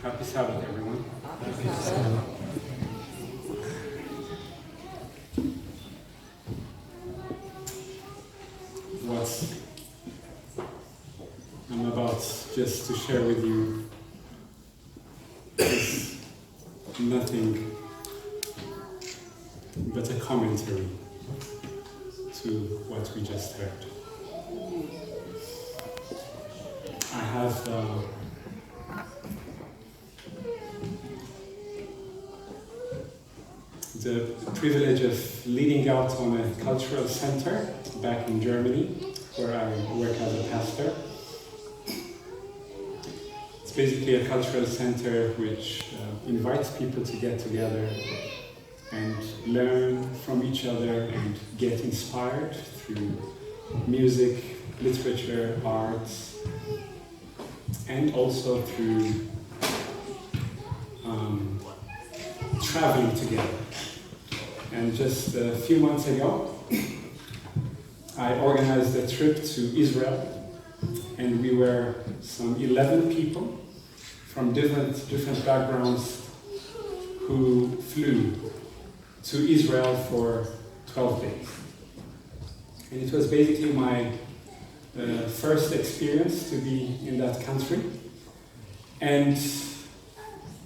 Happy Sabbath, everyone. Happy Sabbath. What I'm about just to share with you is nothing but a commentary to what we just heard. I have the privilege of leading out on a cultural center back in Germany, where I work as a pastor. It's basically a cultural center which invites people to get together and learn from each other and get inspired through music, literature, arts, and also through traveling together. And just a few months ago, I organized a trip to Israel, and we were some 11 people from different backgrounds who flew to Israel for 12 days. And it was basically my first experience to be in that country, and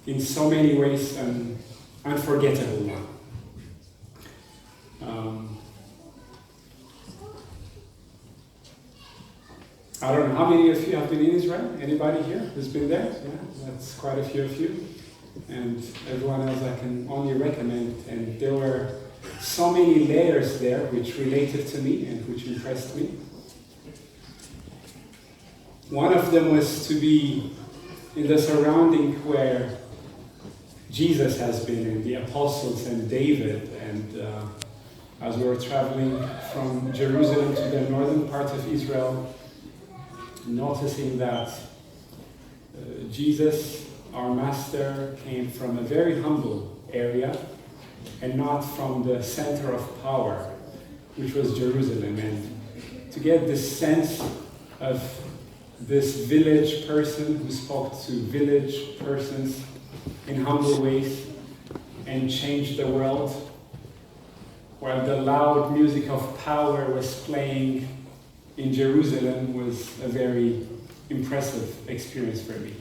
in so many ways an unforgettable one. I don't know how many of you have been in Israel. Anybody here who's been there? Yeah, that's quite a few of you. And everyone else I can only recommend. And there were so many layers there which related to me and which impressed me. One of them was to be in the surrounding where Jesus has been, and the apostles and David. And as we were traveling from Jerusalem to the northern part of Israel, noticing that Jesus, our master, came from a very humble area and not from the center of power, which was Jerusalem. And to get this sense of this village person who spoke to village persons in humble ways and changed the world, while the loud music of power was playing in Jerusalem, was a very impressive experience for me.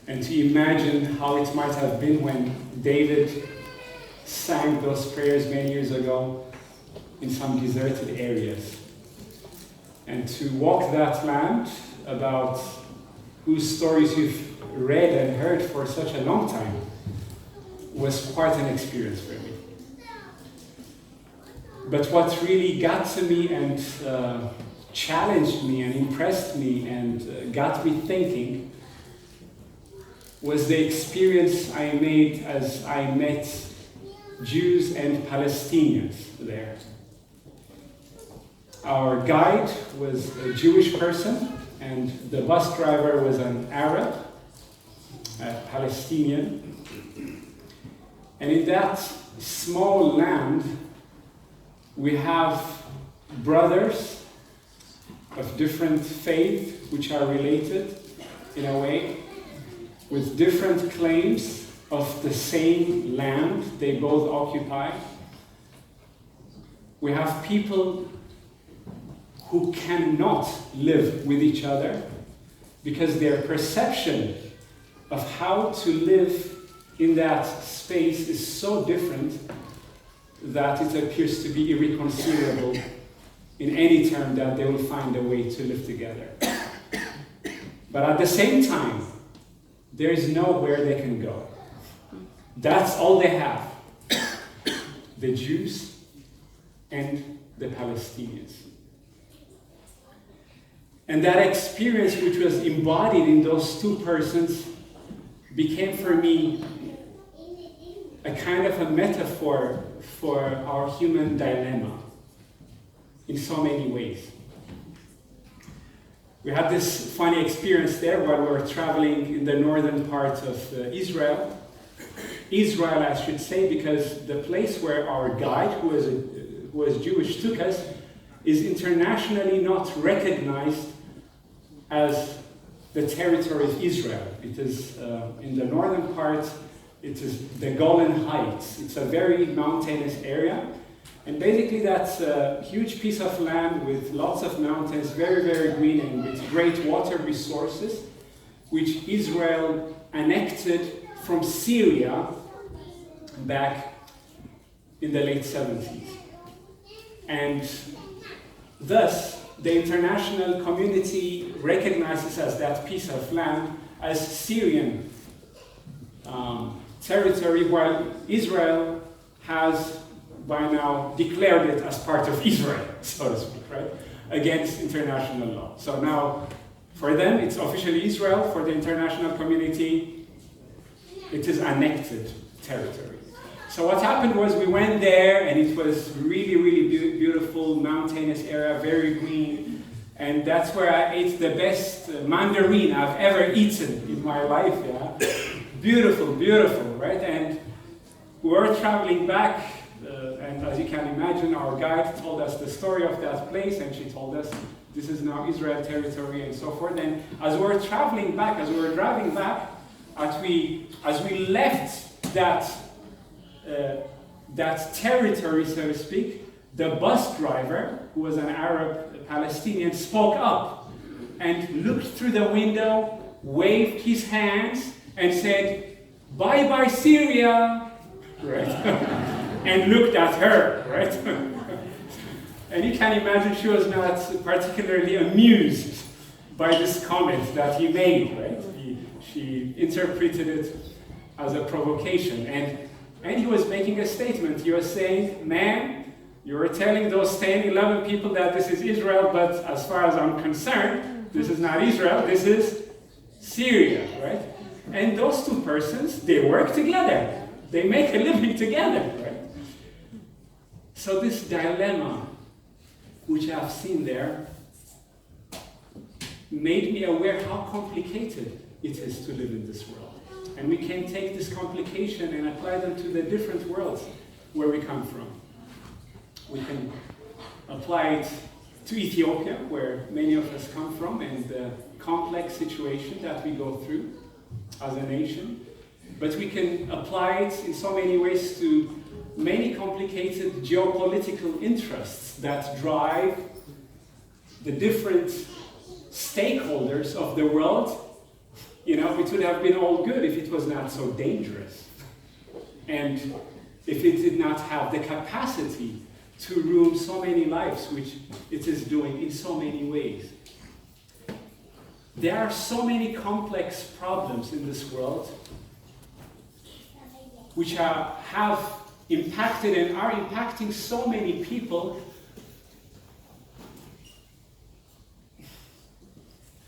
And to imagine how it might have been when David sang those prayers many years ago in some deserted areas. And to walk that land, about whose stories you've read and heard for such a long time, was quite an experience for me. But what really got to me and challenged me and impressed me and got me thinking was the experience I made as I met Jews and Palestinians there. Our guide was a Jewish person, and the bus driver was an Arab, a Palestinian. And in that small land, we have brothers of different faith which are related in a way, with different claims of the same land they both occupy. We have people who cannot live with each other because their perception of how to live in that space is so different that it appears to be irreconcilable in any term that they will find a way to live together. But at the same time, there is nowhere they can go. That's all they have. The Jews and the Palestinians. And that experience, which was embodied in those two persons, became for me a kind of a metaphor for our human dilemma in so many ways. We had this funny experience there while we were traveling in the northern part of Israel. Israel, I should say, because the place where our guide, who was Jewish, took us is internationally not recognized as the territory of Israel. It is in the northern part, it is the Golan Heights. It's a very mountainous area. And basically that's a huge piece of land with lots of mountains, very, very green and with great water resources, which Israel annexed from Syria back in the late 70s. And thus, the international community recognizes as that piece of land as Syrian territory, while Israel has by now declared it as part of Israel, so to speak, right? Against international law. So now, for them, it's officially Israel. For the international community, it is annexed territory. So what happened was we went there, and it was really, really beautiful, mountainous area, very green. And that's where I ate the best mandarin I've ever eaten in my life, yeah? Beautiful, beautiful, right? And we were traveling back, and as you can imagine, our guide told us the story of that place, and she told us this is now Israel territory and so forth. And as we were traveling back, as we were driving back, as we left that territory, so to speak, the bus driver, who was an Arab Palestinian, spoke up and looked through the window, waved his hands, and said, "Bye-bye, Syria," right? And looked at her, right? And you can imagine she was not particularly amused by this comment that he made, right? She interpreted it as a provocation. And he was making a statement. He was saying, "Man, you were telling those 10, 11 people that this is Israel, but as far as I'm concerned, this is not Israel, this is Syria," right? And those two persons, they work together. They make a living together, right? So this dilemma, which I've seen there, made me aware how complicated it is to live in this world. And we can take this complication and apply them to the different worlds where we come from. We can apply it to Ethiopia, where many of us come from, and the complex situation that we go through as a nation. But we can apply it in so many ways to many complicated geopolitical interests that drive the different stakeholders of the world. You know, it would have been all good if it was not so dangerous. And if it did not have the capacity to ruin so many lives, which it is doing in so many ways. There are so many complex problems in this world which have impacted and are impacting so many people,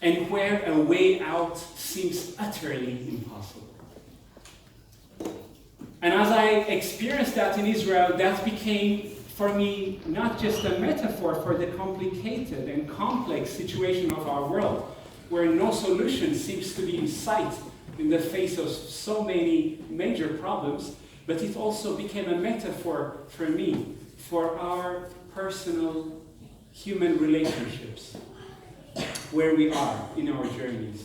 and where a way out seems utterly impossible. And as I experienced that in Israel, that became, for me, not just a metaphor for the complicated and complex situation of our world, where no solution seems to be in sight in the face of so many major problems, but it also became a metaphor for me, for our personal human relationships, where we are in our journeys,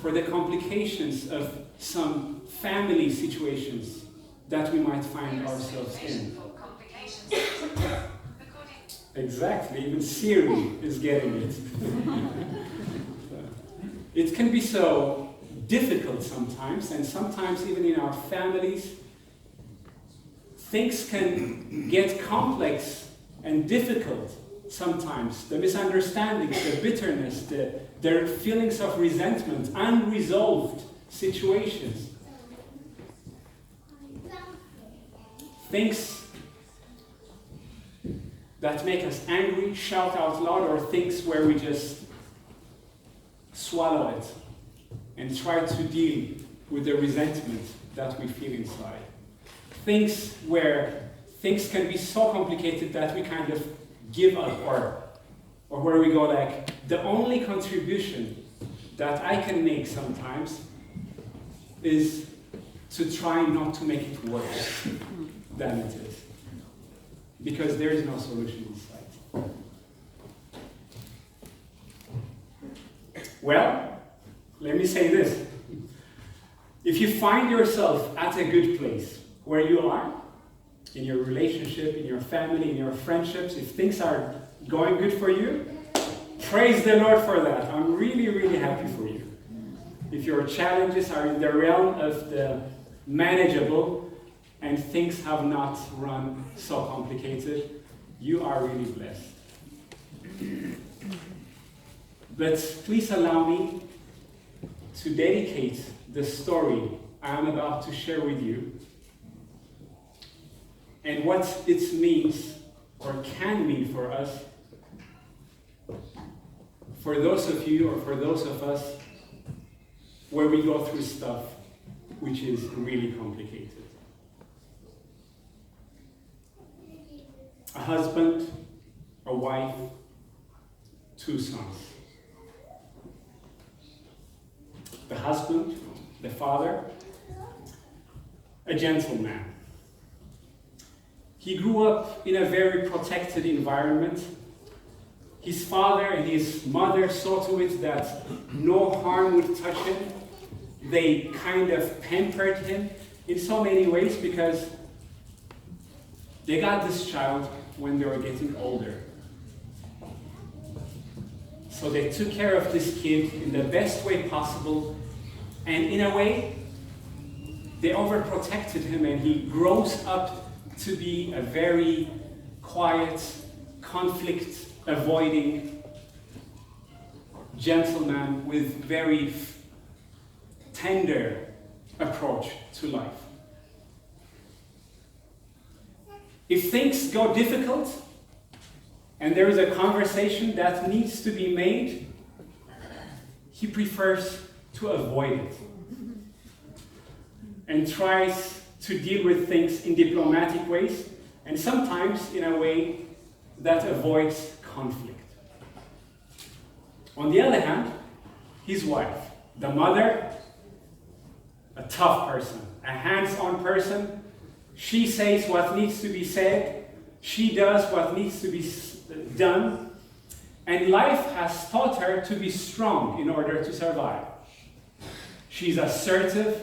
for the complications of some family situations that we might find ourselves in. Exactly, even Siri is getting it. It can be so difficult sometimes, and sometimes even in our families, things can get complex and difficult sometimes. The misunderstandings, the bitterness, their feelings of resentment, unresolved situations. Things that make us angry, shout out loud, or things where we just swallow it and try to deal with the resentment that we feel inside. Things where things can be so complicated that we kind of give up, or where we go like, the only contribution that I can make sometimes is to try not to make it worse than it is. Because there is no solution in sight. Well, let me say this. If you find yourself at a good place where you are, in your relationship, in your family, in your friendships, if things are going good for you, praise the Lord for that. I'm really, really happy for you. If your challenges are in the realm of the manageable and things have not run so complicated, you are really blessed. But please allow me to dedicate the story I am about to share with you and what it means or can mean for us, for those of you or for those of us where we go through stuff which is really complicated. A husband, a wife, 2 sons. The husband, the father, a gentleman. He grew up in a very protected environment. His father and his mother saw to it that no harm would touch him. They kind of pampered him in so many ways because they got this child when they were getting older. So they took care of this kid in the best way possible, and in a way, they overprotected him, and he grows up to be a very quiet, conflict-avoiding gentleman with very tender approach to life. If things go difficult, and there is a conversation that needs to be made, he prefers to avoid it and tries to deal with things in diplomatic ways, and sometimes in a way that avoids conflict. On the other hand, his wife, the mother, a tough person, a hands-on person. She says what needs to be said. She does what needs to be done. And life has taught her to be strong in order to survive. She's assertive.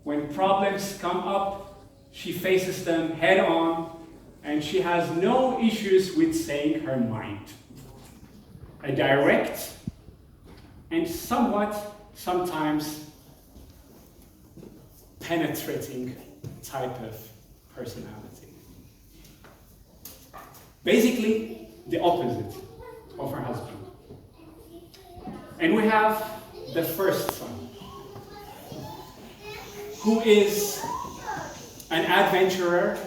When problems come up, she faces them head on, and she has no issues with saying her mind. A direct and sometimes penetrating type of personality. Basically, the opposite of her husband. And we have the first son, who is an adventurer.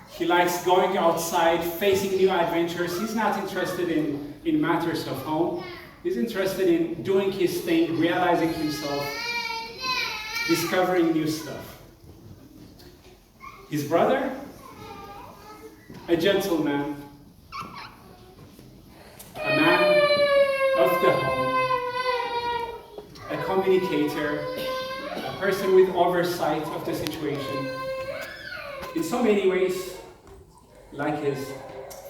He likes going outside, facing new adventures. He's not interested in matters of home. He's interested in doing his thing, realizing himself, discovering new stuff. His brother, a gentleman, a man of the home, a communicator, a person with oversight of the situation, in so many ways like his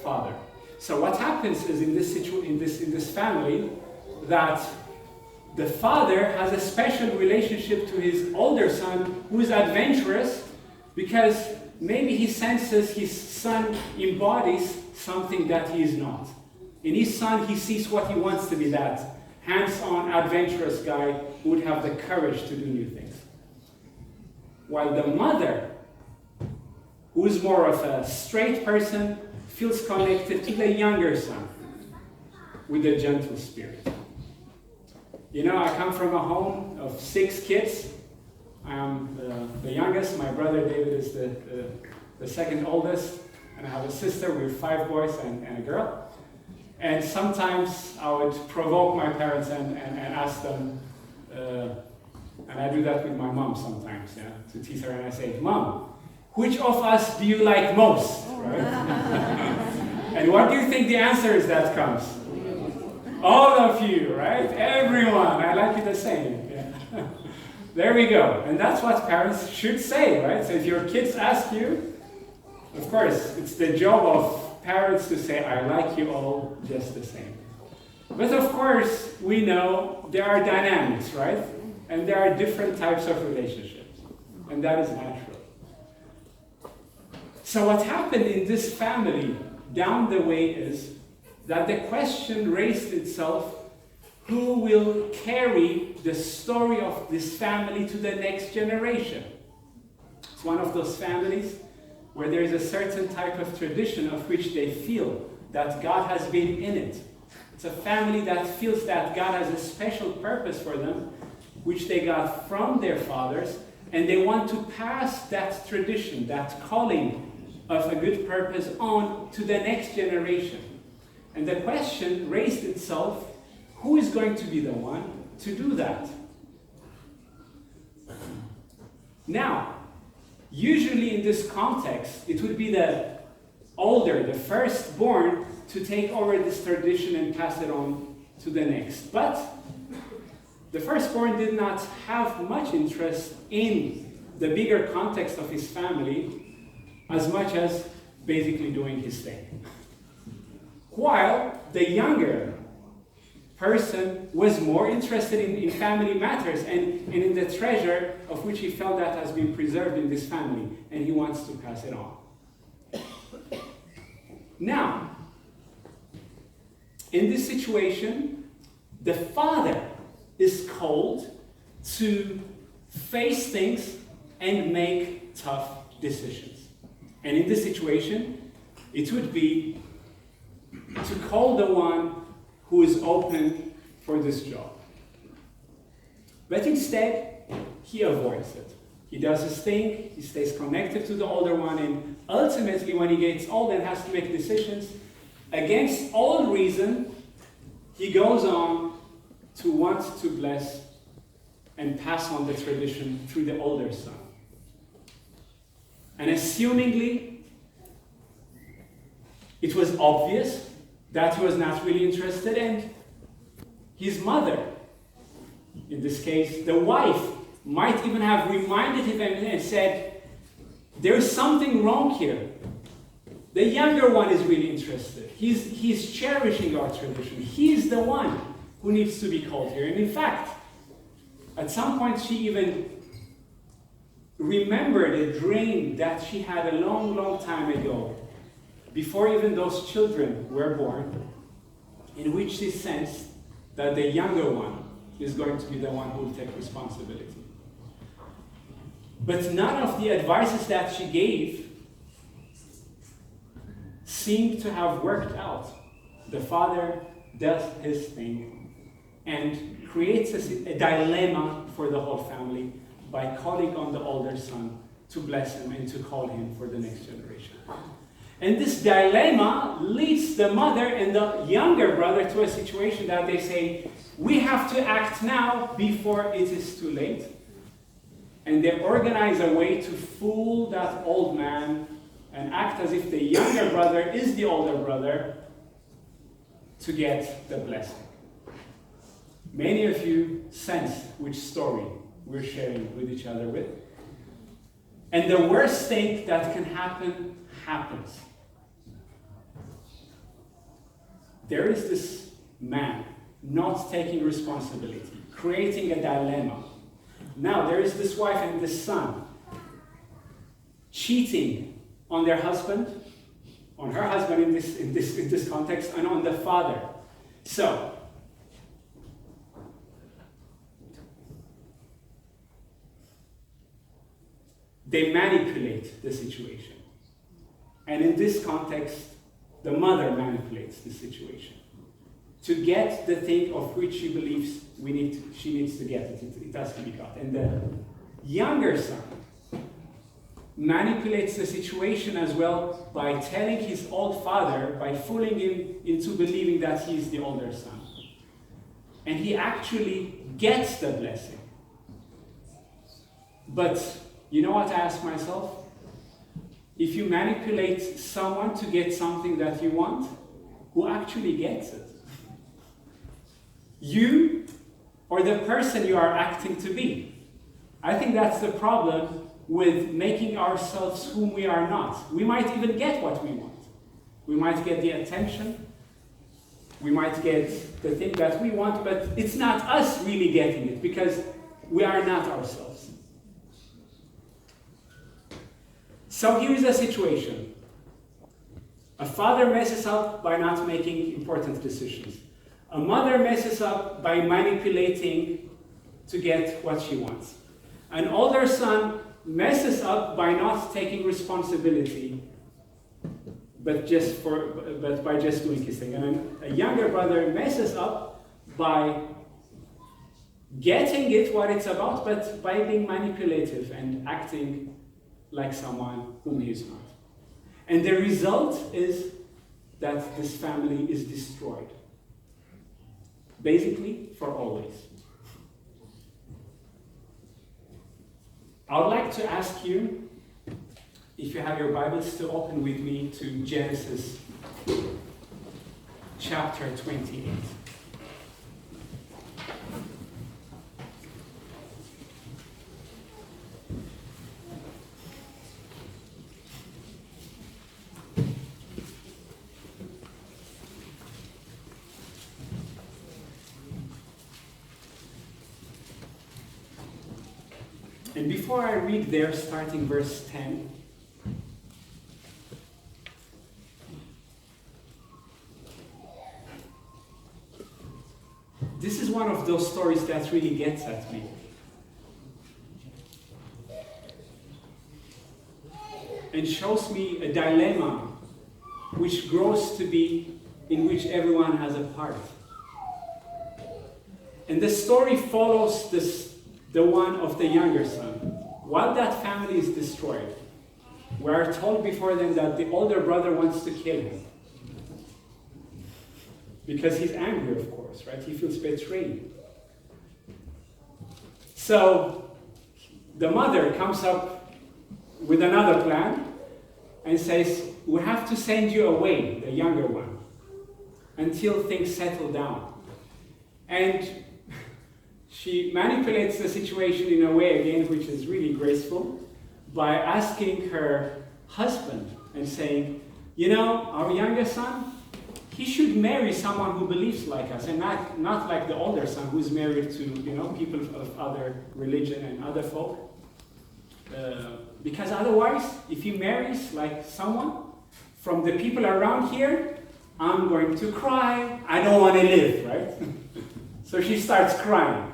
father. So what happens is in this family that the father has a special relationship to his older son, who is adventurous, because maybe he senses his son embodies something that he is not. In his son, he sees what he wants to be, that hands-on, adventurous guy who would have the courage to do new things. While the mother, who is more of a straight person, feels connected to the younger son with a gentle spirit. You know, I come from a home of 6 kids. I am the youngest. My brother David is the second oldest. And I have a sister with 5 boys and a girl. And sometimes I would provoke my parents and ask them, and I do that with my mom sometimes, yeah, to tease her, and I say, "Mom, which of us do you like most?" Right? And what do you think the answer is that comes? All of you, right? Everyone. I like it the same. Yeah. There we go. And that's what parents should say, right? So if your kids ask you, of course, it's the job of parents to say, "I like you all just the same." But of course, we know there are dynamics, right? And there are different types of relationships. And that is natural. So what happened in this family down the way is that the question raised itself, who will carry the story of this family to the next generation? It's one of those families where there is a certain type of tradition of which they feel that God has been in it. It's a family that feels that God has a special purpose for them, which they got from their fathers, and they want to pass that tradition, that calling of a good purpose on to the next generation. And the question raised itself, who is going to be the one to do that? Now, usually in this context, it would be the older, the firstborn, to take over this tradition and pass it on to the next. But the firstborn did not have much interest in the bigger context of his family as much as basically doing his thing. While the younger person was more interested in family matters and in the treasure of which he felt that has been preserved in this family, and he wants to pass it on. Now, in this situation, the father is called to face things and make tough decisions. And in this situation, it would be to call the one who is open for this job. But instead, he avoids it. He does his thing, he stays connected to the older one, and ultimately when he gets old and has to make decisions, against all reason, he goes on to want to bless and pass on the tradition through the older son. And assumingly, it was obvious that he was not really interested, and his mother, in this case, the wife, might even have reminded him and said, there's something wrong here. The younger one is really interested. He's cherishing our tradition. He's the one who needs to be called here. And in fact, at some point she even remembered a dream that she had a long, long time ago, before even those children were born, in which she sensed that the younger one is going to be the one who will take responsibility. But none of the advices that she gave seemed to have worked out. The father does his thing and creates a dilemma for the whole family by calling on the older son to bless him and to call him for the next generation. And this dilemma leads the mother and the younger brother to a situation that they say, we have to act now before it is too late. And they organize a way to fool that old man and act as if the younger brother is the older brother to get the blessing. Many of you sense which story we're sharing with each other with. And the worst thing that can happen happens. There is this man not taking responsibility, creating a dilemma. Now there is this wife and this son cheating on their husband, on her husband in this context, and on the father. So they manipulate the situation. And in this context, the mother manipulates the situation to get the thing of which she believes she needs to get it. It has to be got. And the younger son manipulates the situation as well by telling his old father, by fooling him into believing that he's the older son. And he actually gets the blessing. But you know what I ask myself? If you manipulate someone to get something that you want, who actually gets it? You or the person you are acting to be? I think that's the problem with making ourselves whom we are not. We might even get what we want. We might get the attention, we might get the thing that we want, but it's not us really getting it because we are not ourselves. So here is a situation. A father messes up by not making important decisions. A mother messes up by manipulating to get what she wants. An older son messes up by not taking responsibility, but by just doing his thing. And a younger brother messes up by getting it what it's about, but by being manipulative and acting like someone whom he is not. And the result is that this family is destroyed. Basically, for always. I would like to ask you, if you have your Bibles, to open with me to Genesis chapter 28. And before I read there, starting verse 10, this is one of those stories that really gets at me. And shows me a dilemma which grows to be in which everyone has a part. And the story follows the one of the younger son. While that family is destroyed, we are told before them that the older brother wants to kill him. Because he's angry, of course, right? He feels betrayed. So the mother comes up with another plan and says, we have to send you away, the younger one, until things settle down. And she manipulates the situation in a way, again, which is really graceful, by asking her husband and saying, you know, our younger son, he should marry someone who believes like us, and not like the older son who's married to, people of other religion and other folk. Because otherwise, if he marries like someone from the people around here, I'm going to cry. I don't want to live, right? So she starts crying,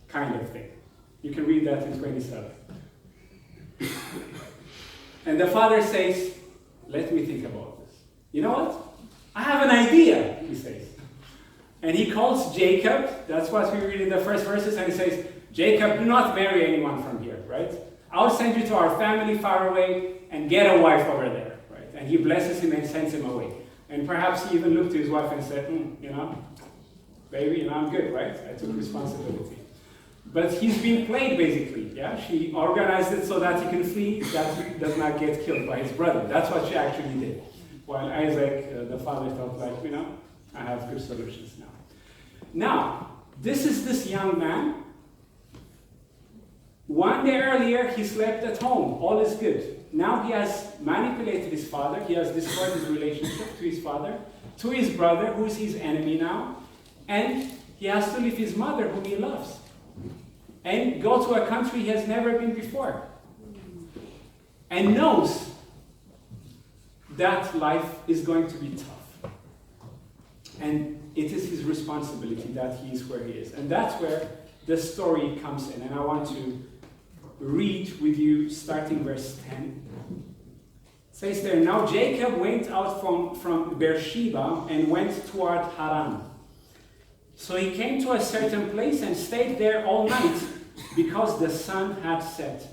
kind of thing. You can read that in 27. And the father says, let me think about this. You know what? I have an idea, he says. And he calls Jacob. That's what we read in the first verses. And he says, Jacob, do not marry anyone from here, right? I'll send you to our family far away and get a wife over there, right? And he blesses him and sends him away. And perhaps he even looked to his wife and said, baby, I'm good, right? I took responsibility. But he's being played, basically, yeah? She organized it so that he can flee, that he does not get killed by his brother. That's what she actually did. While Isaac, the father, thought like, I have good solutions now. Now, this is this young man. One day earlier, he slept at home. All is good. Now he has manipulated his father. He has destroyed his relationship to his father, to his brother, who is his enemy now. And he has to leave his mother, whom he loves, and go to a country he has never been before. And knows that life is going to be tough. And it is his responsibility that he is where he is. And that's where the story comes in. And I want to read with you starting verse 10. It says there, now Jacob went out from Beersheba and went toward Haran. So he came to a certain place and stayed there all night because the sun had set.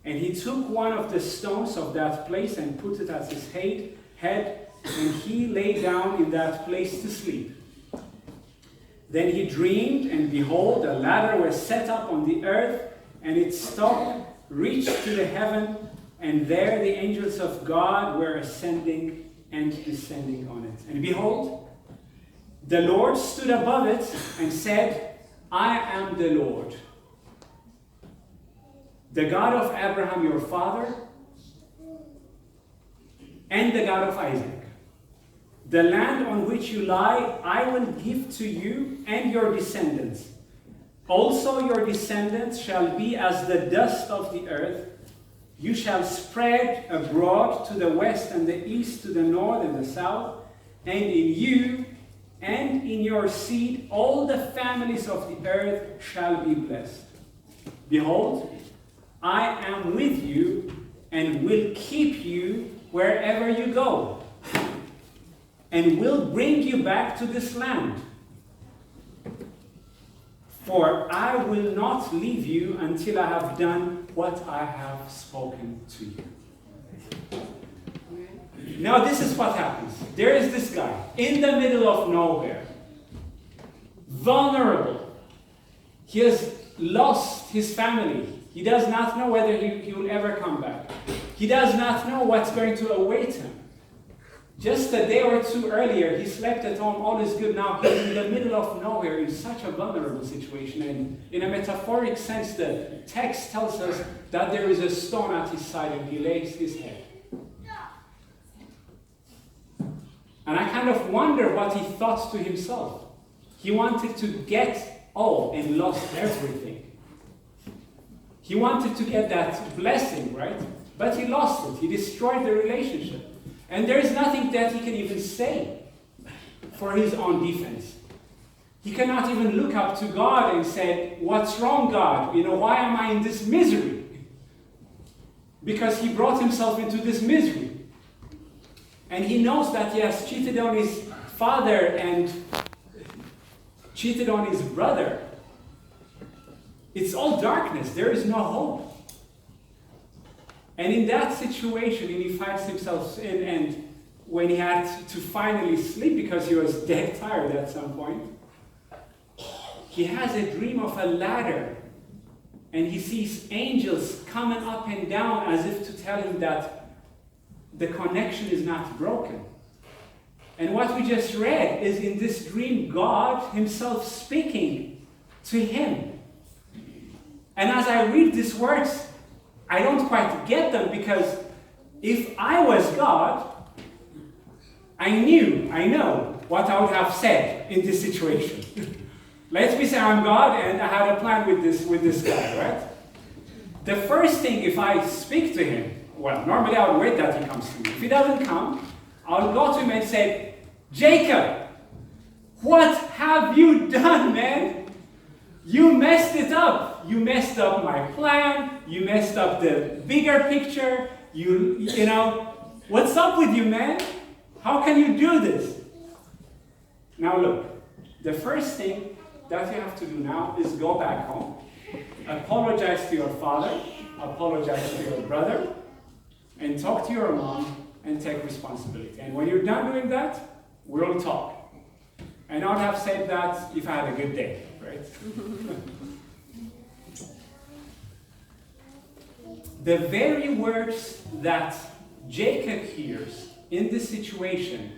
And he took one of the stones of that place and put it as his head, and he lay down in that place to sleep. Then he dreamed, and behold, a ladder was set up on the earth, and its top reached to the heaven, and there the angels of God were ascending and descending on it. And behold, the Lord stood above it and said, I am the Lord, the God of Abraham your father, and the God of Isaac. The land on which you lie, I will give to you and your descendants. Also your descendants shall be as the dust of the earth. You shall spread abroad to the west and the east, to the north and the south, and in you and in your seed all the families of the earth shall be blessed. Behold, I am with you and will keep you wherever you go, and will bring you back to this land. For I will not leave you until I have done what I have spoken to you. Now this is what happens. There is this guy in the middle of nowhere, vulnerable. He has lost his family. He does not know whether he will ever come back. He does not know what's going to await him. Just a day or two earlier, he slept at home, all is good. Now he's in the middle of nowhere in such a vulnerable situation. And in a metaphoric sense, the text tells us that there is a stone at his side and he lays his head. And I kind of wonder what he thought to himself. He wanted to get all and lost everything. He wanted to get that blessing, right? But he lost it. He destroyed the relationship. And there is nothing that he can even say for his own defense. He cannot even look up to God and say, "What's wrong, God? Why am I in this misery?" Because he brought himself into this misery. And he knows that he has cheated on his father and cheated on his brother. It's all darkness. There is no hope. And in that situation, and he finds himself in, and when he had to finally sleep because he was dead tired at some point, he has a dream of a ladder. And he sees angels coming up and down as if to tell him that the connection is not broken. And what we just read is in this dream, God himself speaking to him. And as I read these words, I don't quite get them, because if I was God, I know what I would have said in this situation. Let me say I'm God and I had a plan with this guy, right? The first thing, if I speak to him, well, normally I would wait that he comes to me. If he doesn't come, I'll go to him and say, "Jacob, what have you done, man? You messed it up. You messed up my plan. You messed up the bigger picture. What's up with you, man? How can you do this?" Now look, the first thing that you have to do now is go back home, apologize to your father, apologize to your brother, and talk to your mom and take responsibility. And when you're done doing that, we'll talk. And I would have said that if I had a good day, right? The very words that Jacob hears in this situation,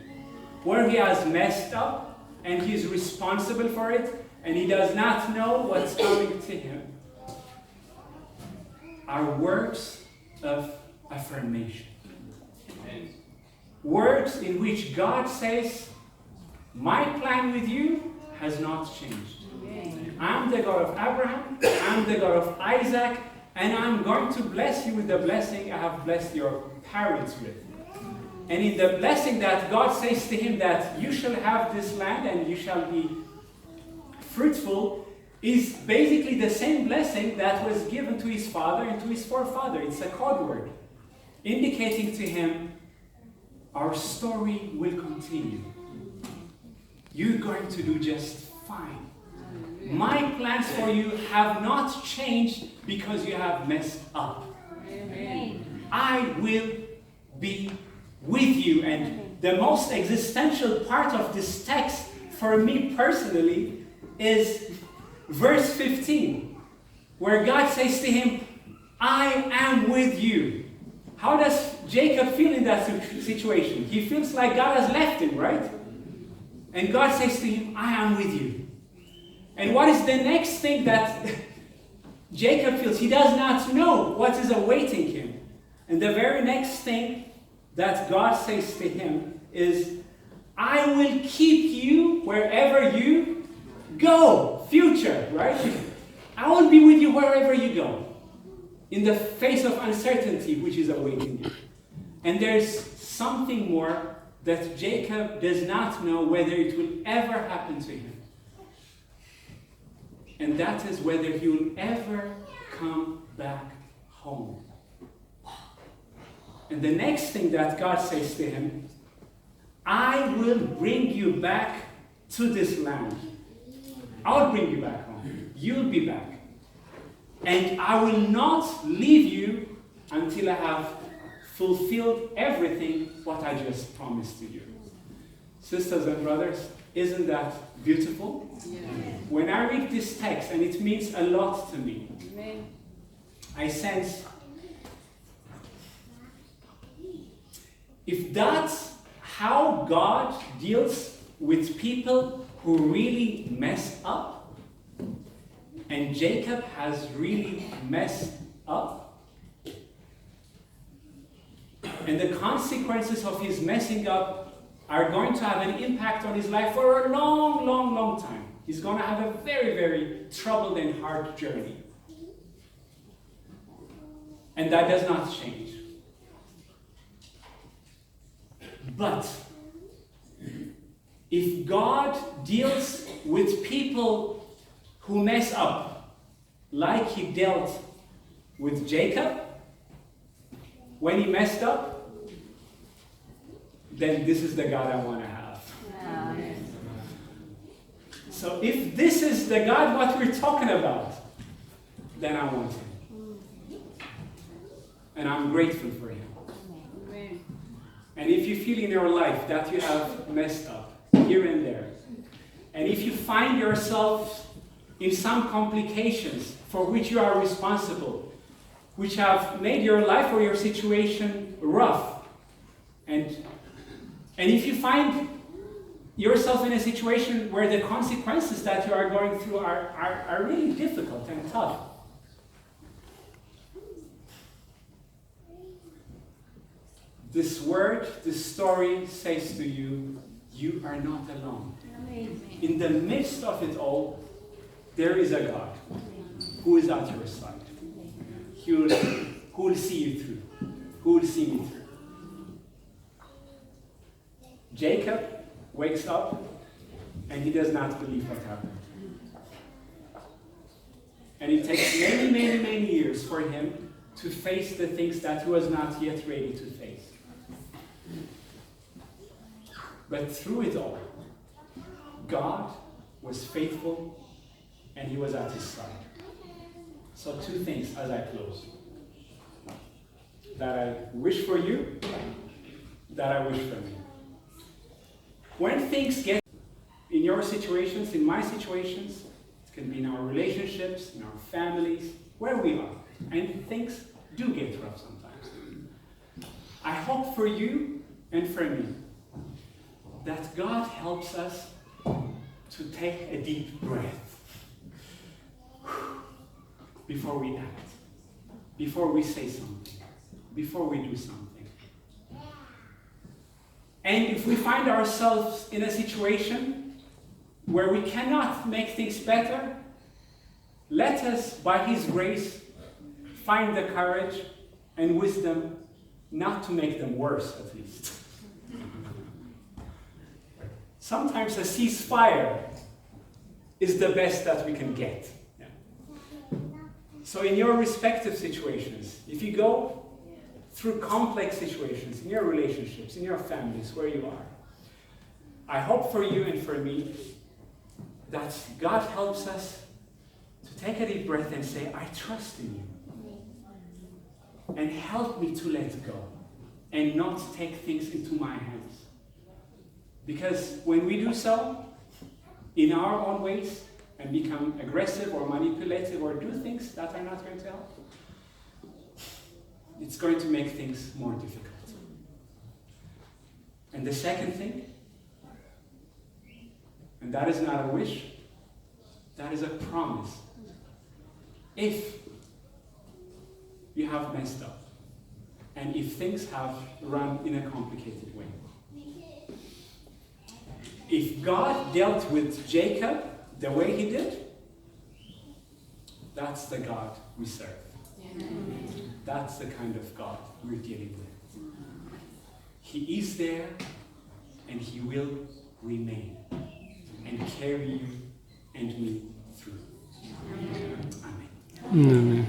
where he has messed up and he's responsible for it, and he does not know what's coming to him, are words of affirmation. Words in which God says, "My plan with you has not changed. I'm the God of Abraham, I'm the God of Isaac, and I'm going to bless you with the blessing I have blessed your parents with." And in the blessing that God says to him that you shall have this land and you shall be fruitful, is basically the same blessing that was given to his father and to his forefather. It's a code word indicating to him, our story will continue. You're going to do just fine. My plans for you have not changed because you have messed up. Amen. I will be with you. And the most existential part of this text for me personally is verse 15, where God says to him, "I am with you." How does Jacob feel in that situation? He feels like God has left him, right? And God says to him, "I am with you." And what is the next thing that Jacob feels? He does not know what is awaiting him. And the very next thing that God says to him is, I will keep you wherever you go. Future, right? I will be with you wherever you go. In the face of uncertainty which is awaiting you. And there's something more that Jacob does not know whether it will ever happen to him. And that is whether he will ever come back home. And the next thing that God says to him, I will bring you back to this land. I'll bring you back home. You'll be back. And I will not leave you until I have fulfilled everything what I just promised to you. Sisters and brothers, isn't that beautiful? Yeah. When I read this text, and it means a lot to me, Amen. I sense if that's how God deals with people who really mess up, and Jacob has really messed up, and the consequences of his messing up are going to have an impact on his life for a long, long, long time. He's going to have a very, very troubled and hard journey. And that does not change. But if God deals with people who mess up, like he dealt with Jacob when he messed up, then this is the God I want to have. Amen. So if this is the God what we're talking about, then I want him. And I'm grateful for him. Amen. And if you feel in your life that you have messed up here and there, and if you find yourself in some complications for which you are responsible, which have made your life or your situation rough, and if you find yourself in a situation where the consequences that you are going through are really difficult and tough, this word, this story says to you, you are not alone. Amen. In the midst of it all, there is a God who is at your side. Who will see you through. Who will see me through. Jacob wakes up and he does not believe what happened. And it takes many, many, many years for him to face the things that he was not yet ready to face. But through it all, God was faithful and he was at his side. So two things as I close. That I wish for you, that I wish for me. When things get in your situations, in my situations, it can be in our relationships, in our families, where we are, and things do get rough sometimes. I hope for you and for me that God helps us to take a deep breath before we act, before we say something, before we do something. And if we find ourselves in a situation where we cannot make things better, let us, by his grace, find the courage and wisdom not to make them worse, at least. Sometimes a ceasefire is the best that we can get. Yeah. So in your respective situations, if you go through complex situations in your relationships, in your families, where you are, I hope for you and for me that God helps us to take a deep breath and say, I trust in you. And help me to let go and not take things into my hands. Because when we do so, in our own ways, and become aggressive or manipulative or do things that are not going to help, it's going to make things more difficult. And the second thing, and that is not a wish, that is a promise. If you have messed up, and if things have run in a complicated way, if God dealt with Jacob the way he did, that's the God we serve. That's the kind of God we're dealing with. He is there and he will remain and carry you and me through. Amen.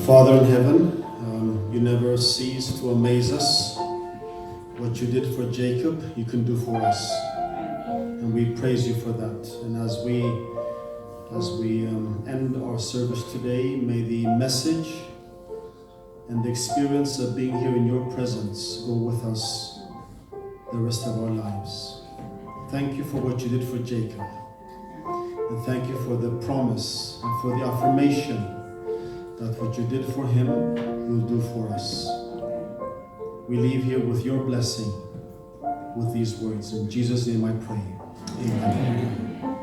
Father in heaven, you never cease to amaze us. What you did for Jacob, you can do for us. And we praise you for that. And as we end our service today, may the message and the experience of being here in your presence go with us the rest of our lives. Thank you for what you did for Jacob. And thank you for the promise and for the affirmation that what you did for him, you'll do for us. We leave here with your blessing, with these words. In Jesus' name I pray. Amen.